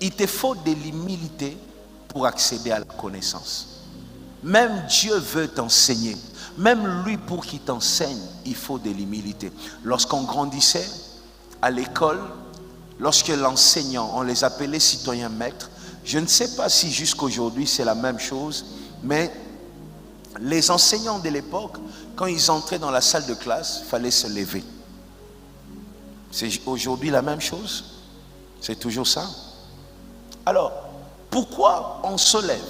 il te faut de l'humilité pour accéder à la connaissance. Même Dieu veut t'enseigner. Même lui, pour qu'il t'enseigne, il faut de l'humilité. Lorsqu'on grandissait à l'école, lorsque l'enseignant, on les appelait citoyens maîtres, je ne sais pas si jusqu'à aujourd'hui c'est la même chose, mais les enseignants de l'époque, quand ils entraient dans la salle de classe, il fallait se lever. C'est aujourd'hui la même chose? C'est toujours ça? Alors, pourquoi on se lève?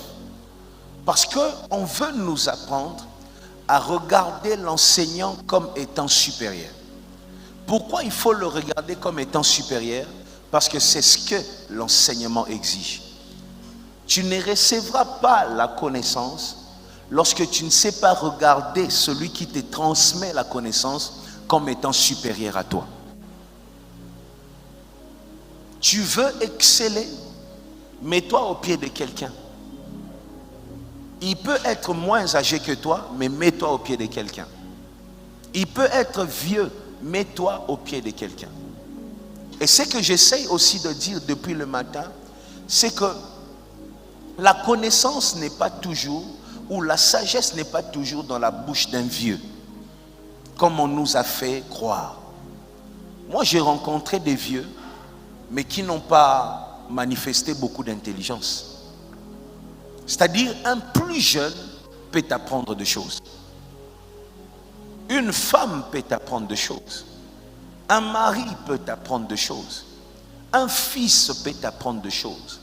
Parce qu'on veut nous apprendre à regarder l'enseignant comme étant supérieur. Pourquoi il faut le regarder comme étant supérieur? Parce que c'est ce que l'enseignement exige. Tu ne recevras pas la connaissance lorsque tu ne sais pas regarder celui qui te transmet la connaissance comme étant supérieur à toi. Tu veux exceller, mets-toi au pied de quelqu'un. Il peut être moins âgé que toi, mais mets-toi au pied de quelqu'un. Il peut être vieux, mets-toi au pied de quelqu'un. Et ce que j'essaye aussi de dire depuis le matin, c'est que la connaissance n'est pas toujours, ou la sagesse n'est pas toujours dans la bouche d'un vieux, comme on nous a fait croire. Moi, j'ai rencontré des vieux, mais qui n'ont pas manifesté beaucoup d'intelligence. C'est-à-dire, un plus jeune peut t'apprendre des choses. Une femme peut t'apprendre des choses. Un mari peut t'apprendre des choses. Un fils peut t'apprendre des choses.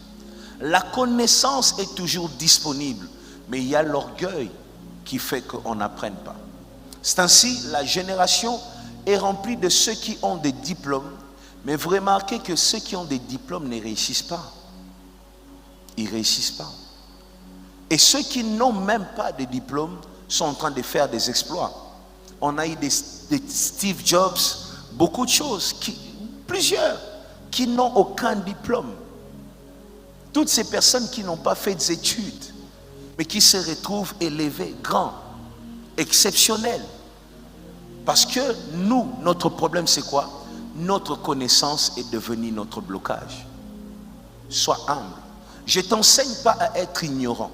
La connaissance est toujours disponible, mais il y a l'orgueil qui fait qu'on n'apprenne pas. C'est ainsi, la génération est remplie de ceux qui ont des diplômes, mais vous remarquez que ceux qui ont des diplômes ne réussissent pas. Ils ne réussissent pas. Et ceux qui n'ont même pas de diplôme sont en train de faire des exploits. On a eu des Steve Jobs, beaucoup de choses, plusieurs, qui n'ont aucun diplôme. Toutes ces personnes qui n'ont pas fait des études, mais qui se retrouvent élevés, grands, exceptionnels. Parce que nous, notre problème c'est quoi? Notre connaissance est devenue notre blocage. Sois humble. Je ne t'enseigne pas à être ignorant.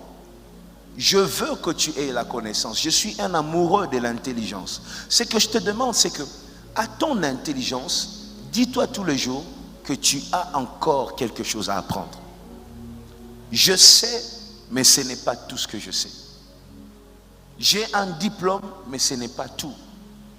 Je veux que tu aies la connaissance. Je suis un amoureux de l'intelligence. Ce que je te demande, c'est que, à ton intelligence, dis-toi tous les jours que tu as encore quelque chose à apprendre. Je sais, mais ce n'est pas tout ce que je sais. J'ai un diplôme, mais ce n'est pas tout.